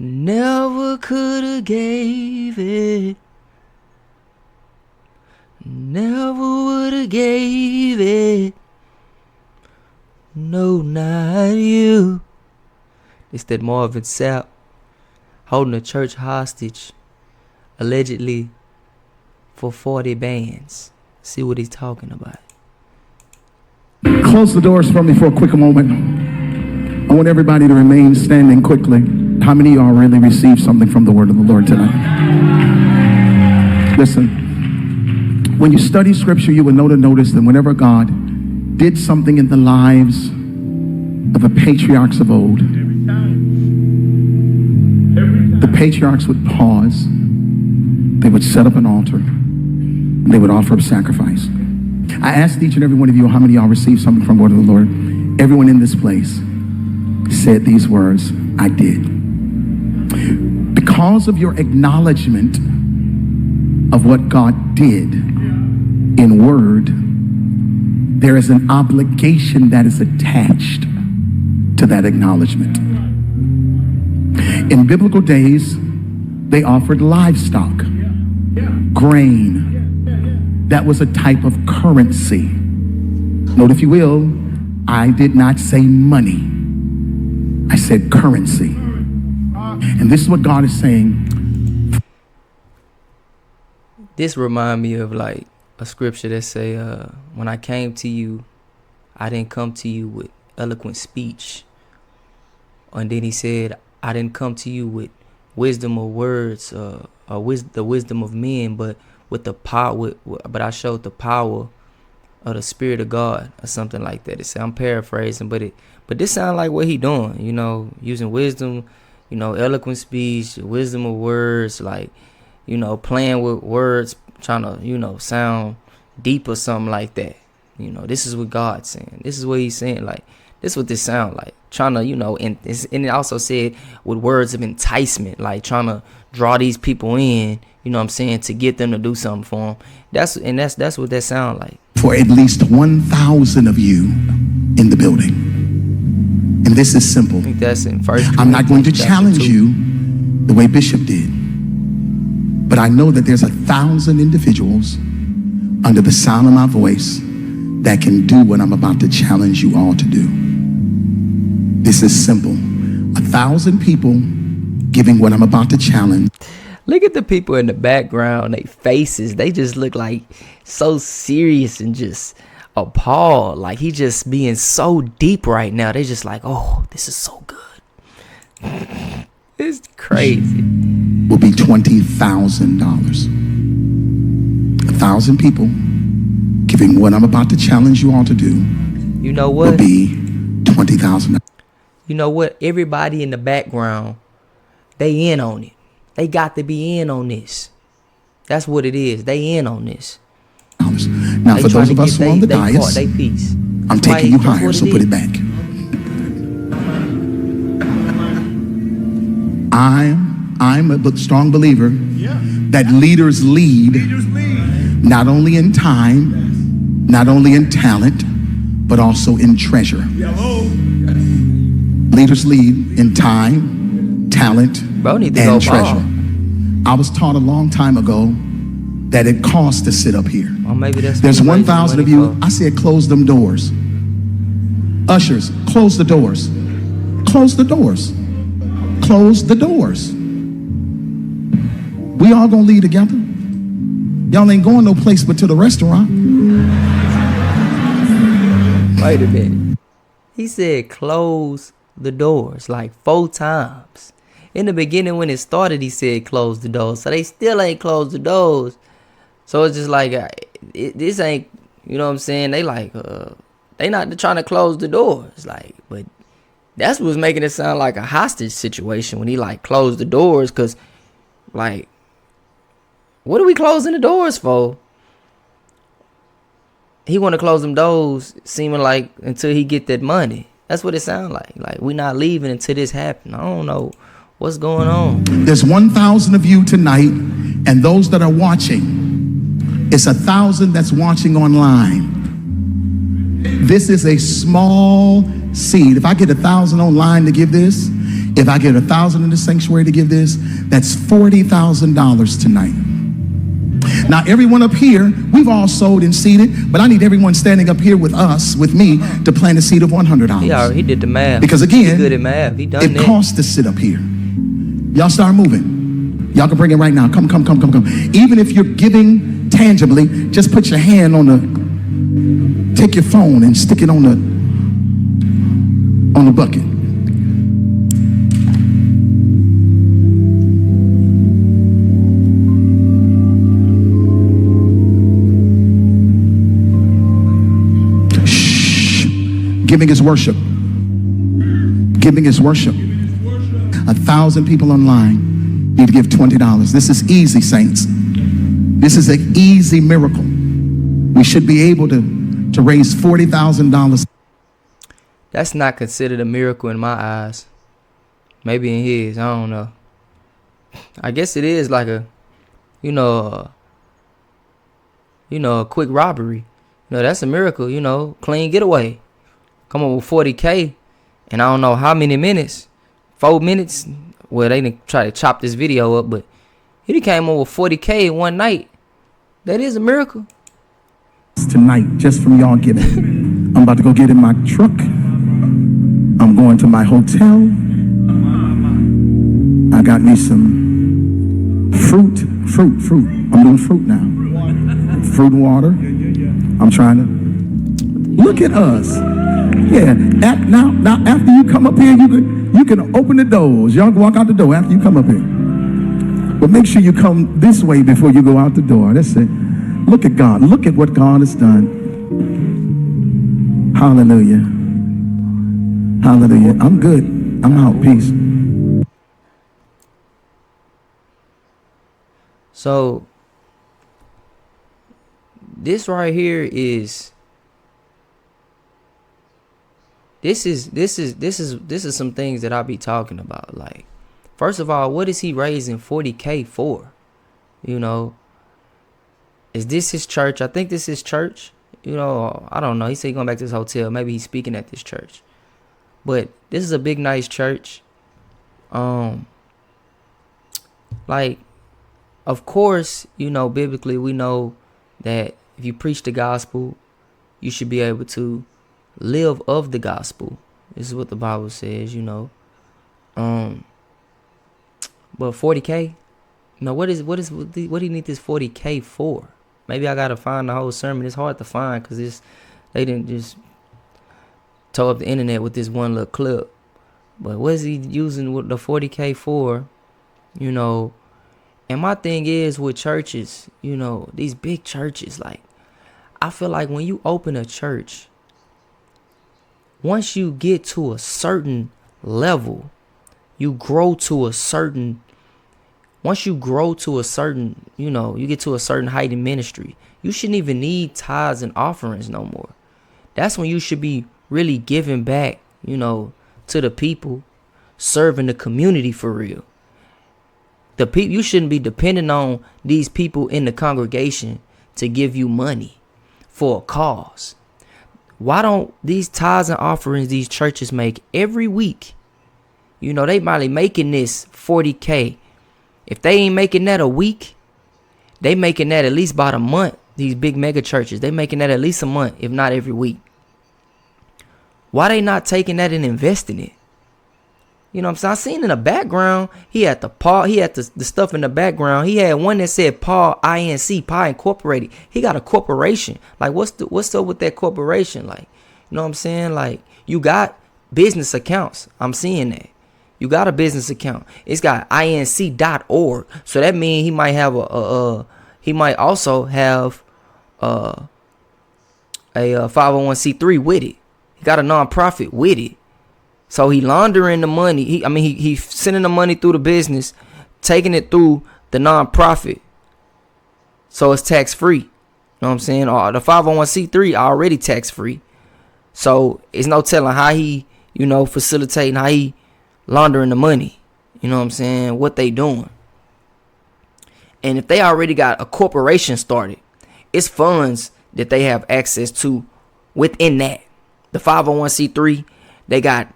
Never could have gave it. Never would have gave it. No, not you. It's that Marvin Sapp holding a church hostage, allegedly, for 40 bands. See what he's talking about. Close the doors for me for a quick moment. I want everybody to remain standing quickly. How many of y'all really received something from the word of the Lord tonight? Listen, when you study scripture, you will notice that whenever God did something in the lives of the patriarchs of old, the patriarchs would pause, they would set up an altar, and they would offer up sacrifice. I asked each and every one of you how many of y'all received something from the word of the Lord. Everyone in this place said these words, I did. Because of your acknowledgement of what God did in word, there is an obligation that is attached to that acknowledgement. In biblical days, they offered livestock, grain. That was a type of currency. Note, if you will, I did not say money. I said currency. And this is what God is saying. This remind me of like a scripture that say, when I came to you, I didn't come to you with eloquent speech. And then he said, I didn't come to you with wisdom of words, or the wisdom of men, but with the power. But I showed the power of the Spirit of God, or something like that. It's, I'm paraphrasing, but this sounds like what he doing. You know, using wisdom, you know, eloquent speech, wisdom of words, like, you know, playing with words, trying to, you know, sound deep or something like that. You know, this is what God's saying. This is what he's saying. Like, this is what this sound like. Trying to, you know, and it also said with words of enticement, like trying to draw these people in, you know what I'm saying, to get them to do something for them. That's what that sound like. For at least 1,000 of you in the building. And this is simple. I think that's in First. I'm not going to challenge you the way Bishop did. But I know that there's 1,000 individuals under the sound of my voice that can do what I'm about to challenge you all to do. This is simple. 1,000 people giving what I'm about to challenge. Look at the people in the background, they faces, they just look like so serious and just appalled. Like he just being so deep right now. They just like, oh, this is so good. It's crazy. Will be $20,000. 1,000 people giving what I'm about to challenge you all to do. You know what? Will be $20,000. You know what? Everybody in the background, they in on it. They got to be in on this. That's what it is. They in on this. Now, for those of us who are on the dais, I'm taking you higher, so put it back. I'm a strong believer that leaders lead not only in time, not only in talent, but also in treasure. Leaders lead in time, talent, and treasure. I was taught a long time ago that it costs to sit up here. Well, maybe there's 1,000 of you. I said close them doors. Ushers, close the doors. Close the doors. Close the doors. We all gonna leave together. Y'all ain't going no place but to the restaurant. Wait a minute. He said close the doors like 4 times. In the beginning when it started, he said close the doors. So they still ain't closed the doors. So it's just like, this ain't, you know what I'm saying? They like, they not trying to close the doors. Like, but that's what's making it sound like a hostage situation when he like closed the doors. Cause like, what are we closing the doors for? He want to close them doors, seeming like until he get that money. That's what it sound like. Like, we not leaving until this happen. I don't know what's going on. There's 1,000 of you tonight, and those that are watching, it's 1,000 that's watching online. This is a small seed. If I get 1,000 online to give this, If I get 1,000 in the sanctuary to give this, that's $40,000 tonight. Now, everyone up here, we've all sold and seeded, but I need everyone standing up here with us, with me, to plant a seed of $100. He did the math. Because again, he good at math. He done it that. costs to sit up here. Y'all start moving. Y'all can bring it right now. Come. Even if you're giving tangibly, just put your hand on take your phone and stick it on the bucket. Giving is worship. Giving is worship. 1,000 people online need to give $20. This is easy, saints. This is an easy miracle. We should be able to raise $40,000. That's not considered a miracle in my eyes. Maybe in his, I don't know. I guess it is like a quick robbery. That's a miracle, clean getaway. Come on with 40K, and I don't know how many minutes, 4 minutes. Well, they didn't try to chop this video up, but he came over 40K in one night. That is a miracle. Tonight, just from y'all giving. I'm about to go get in my truck. I'm going to my hotel. I got me some fruit. I'm doing fruit now. Fruit and water. I'm trying to look at us. Yeah. Now after you come up here, you can open the doors. Y'all can walk out the door after you come up here. But make sure you come this way before you go out the door. That's it. Look at God. Look at what God has done. Hallelujah. Hallelujah. I'm good. I'm out. Peace. So this right here is this is some things that I'll be talking about. Like, first of all, what is he raising 40K for? Is this his church? I think this is church. I don't know. He said he's going back to his hotel. Maybe he's speaking at this church. But this is a big, nice church. Like, of course, biblically, we know that if you preach the gospel, you should be able to live of the gospel. This is what the Bible says, But 40K, what do you need this 40K for? Maybe I gotta find the whole sermon. It's hard to find because they didn't just tow up the internet with this one little clip. But what is he using with the 40K for? And my thing is with churches, these big churches, like, I feel like when you open a church, once you get to a certain level, you get to a certain height in ministry, you shouldn't even need tithes and offerings no more. That's when you should be really giving back, to the people, serving the community for real. You shouldn't be depending on these people in the congregation to give you money for a cause. Why don't these tithes and offerings these churches make every week? They might be making this 40K. If they ain't making that a week, they making that at least about a month. These big mega churches, they making that at least a month, if not every week. Why they not taking that and investing it? You know what I'm saying? I seen in the background, he had the stuff in the background. He had one that said Paul Inc. Paul Incorporated. He got a corporation. Like, what's up with that corporation? Like, you know what I'm saying? Like, you got business accounts. I'm seeing that. You got a business account. It's got inc.org. So that means he might have he might also have a 501c3 with it. He got a nonprofit with it. So he laundering the money. He sending the money through the business, taking it through the nonprofit. So it's tax free. You know what I'm saying? Or the 501c3 already tax free. So it's no telling how he, facilitating, how he laundering the money. You know what I'm saying? What they doing. And if they already got a corporation started, it's funds that they have access to within that. The 501c3, they got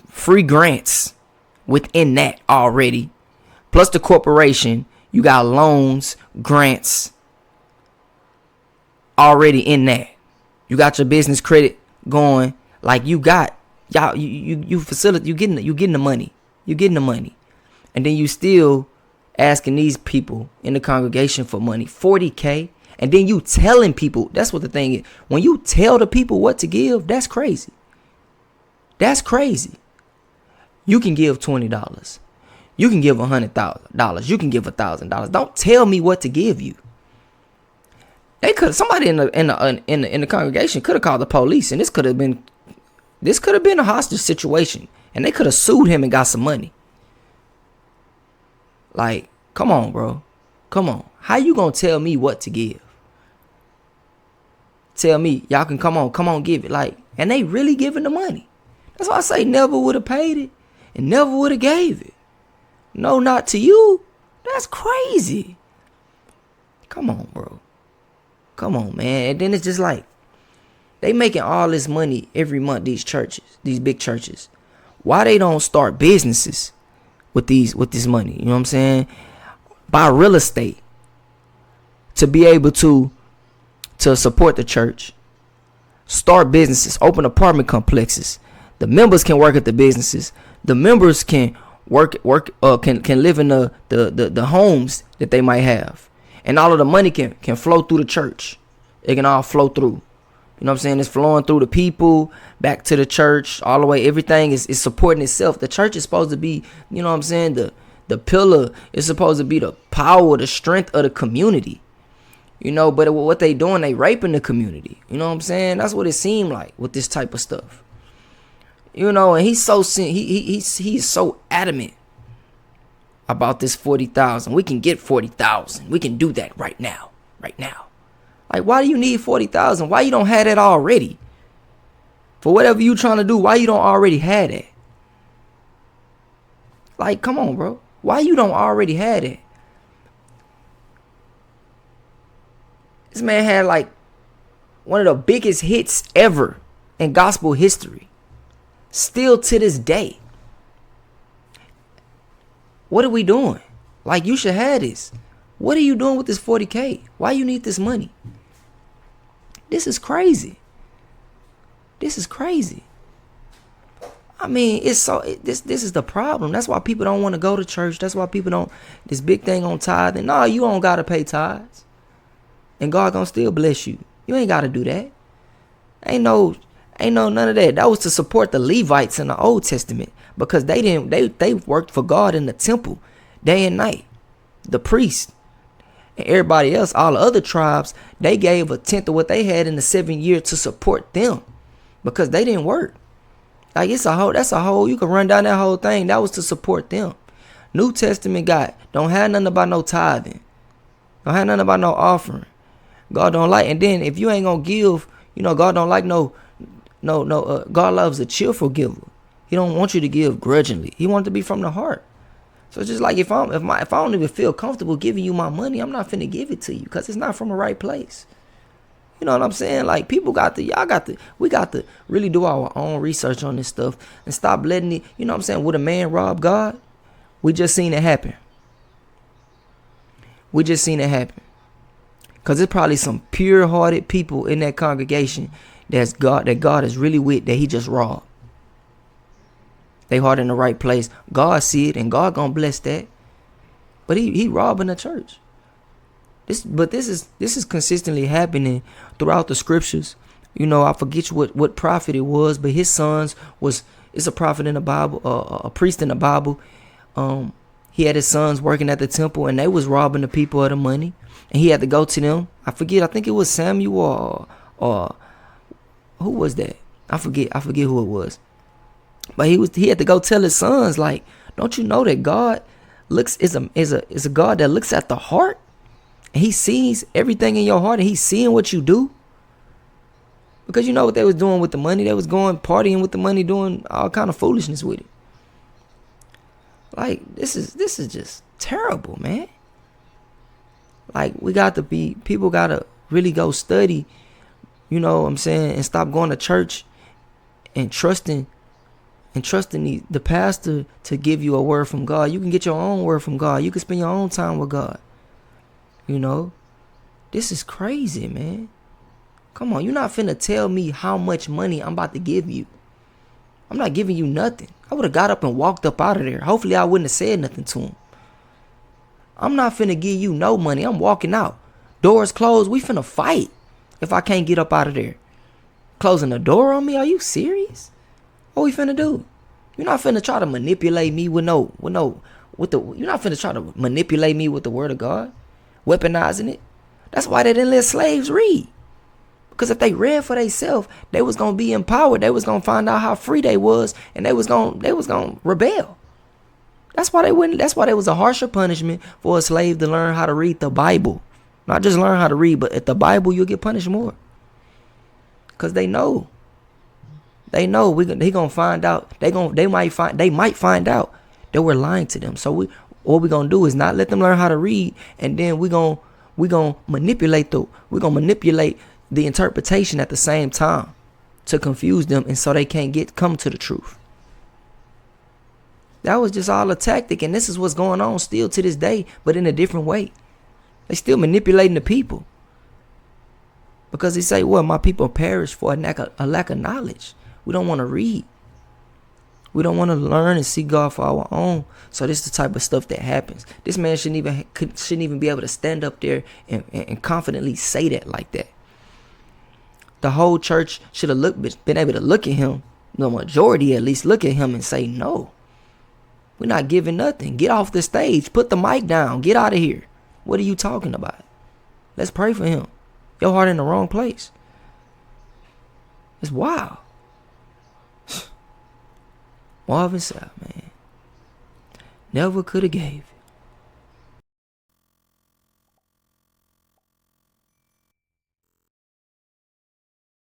free grants within that already. Plus the corporation, you got loans, grants already in that. You got your business credit going. Like you got y'all, you facilitate. You getting the money. You getting the money, and then you still asking these people in the congregation for money, $40K, and then you telling people. That's what the thing is. When you tell the people what to give, that's crazy. That's crazy. You can give $20. You can give $100,000. You can give $1,000. Don't tell me what to give you. They could, somebody in the congregation could have called the police, and this could have been a hostage situation, and they could have sued him and got some money. Like, come on, bro. Come on. How you gonna tell me what to give? Tell me, y'all can come on, give it. Like, and they really giving the money. That's why I say never would have paid it and never would have gave it. No, not to you. That's crazy. Come on, bro. Come on, man. And then it's just like, they making all this money every month, these churches, these big churches. Why they don't start businesses with this money? You know what I'm saying? Buy real estate to be able to support the church. Start businesses, open apartment complexes. The members can work at the businesses. The members can can live in the homes that they might have. And all of the money can flow through the church. It can all flow through. You know what I'm saying? It's flowing through the people, back to the church, all the way. Everything is supporting itself. The church is supposed to be, you know what I'm saying, the pillar. It's supposed to be the power, the strength of the community. You know, but what they doing, they raping the community. You know what I'm saying? That's what it seemed like with this type of stuff. You know, and he's so adamant about this 40,000. We can get 40,000. We can do that right now. Like, why do you need 40,000? Why you don't have that already? For whatever you trying to do, why you don't already have that? Like, come on, bro. Why you don't already have that? This man had like one of the biggest hits ever in gospel history. Still to this day. What are we doing? Like, you should have this. What are you doing with this 40K? Why you need this money? This is crazy. This is crazy. I mean, this is the problem. That's why people don't want to go to church. That's why people don't, this big thing on tithing. No, you don't got to pay tithes. And God gonna still bless you. You ain't got to do that. Ain't no none of that. That was to support the Levites in the Old Testament, because they worked for God in the temple day and night. The priests and everybody else, all the other tribes, they gave a tenth of what they had in the 7 years to support them, because they didn't work. Like, that's a whole, you can run down that whole thing. That was to support them. New Testament don't have nothing about no tithing. Don't have nothing about no offering. God don't like, and then if you ain't gonna give, you know, God don't like God loves a cheerful giver. He don't want you to give grudgingly. He wants it to be from the heart. So it's just like, if I don't even feel comfortable giving you my money, I'm not finna give it to you, because it's not from the right place. You know what I'm saying? Like, we got to really do our own research on this stuff and stop letting it, you know what I'm saying? Would a man rob God? We just seen it happen. Because it's probably some pure-hearted people in that congregation that God is really with, that he just robbed. They heart in the right place. God see it, and God gonna bless that. But he robbing the church. This is consistently happening throughout the scriptures. You know, I forget what prophet it was, but his sons it's a prophet in the Bible, a priest in the Bible. He had his sons working at the temple, and they was robbing the people of the money, and he had to go to them. I think it was Samuel or who was that? I forget who it was. But he had to go tell his sons, like, don't you know that God is a God that looks at the heart? And he sees everything in your heart, and he's seeing what you do. Because you know what they was doing with the money? They was going partying with the money, doing all kind of foolishness with it. Like, this is just terrible, man. Like, people got to really go study, you know what I'm saying, and stop going to church and trusting and trusting the pastor to give you a word from God. You can get your own word from God. You can spend your own time with God. You know, this is crazy, man. Come on, you're not finna tell me how much money I'm about to give you. I'm not giving you nothing. I would have got up and walked up out of there. Hopefully I wouldn't have said nothing to him. I'm not finna give you no money. I'm walking out. Doors closed. We finna fight if I can't get up out of there. Closing the door on me? Are you serious? What we finna do? You're not finna try to manipulate me you're not finna try to manipulate me with the word of God, weaponizing it. That's why they didn't let slaves read. Because if they read for themselves, they was gonna be empowered. They was gonna find out how free they was, and they was gonna rebel. That's why there was a harsher punishment for a slave to learn how to read the Bible. Not just learn how to read, but at the Bible you'll get punished more. Cause they know he gonna find out. They might find out that we're lying to them. So what we gonna do is not let them learn how to read, and then we gonna manipulate the interpretation at the same time to confuse them, and so they can't come to the truth. That was just all a tactic, and this is what's going on still to this day, but in a different way. They still manipulating the people. Because they say, well, my people perish for a lack of knowledge. We don't want to read. We don't want to learn and seek God for our own. So this is the type of stuff that happens. This man shouldn't even be able to stand up there and confidently say that like that. The whole church should have been able to look at him, the majority at least, look at him and say, no, we're not giving nothing. Get off the stage. Put the mic down. Get out of here. What are you talking about? Let's pray for him. Your heart in the wrong place. It's wild. Marvin Sapp, man. Never could have gave it.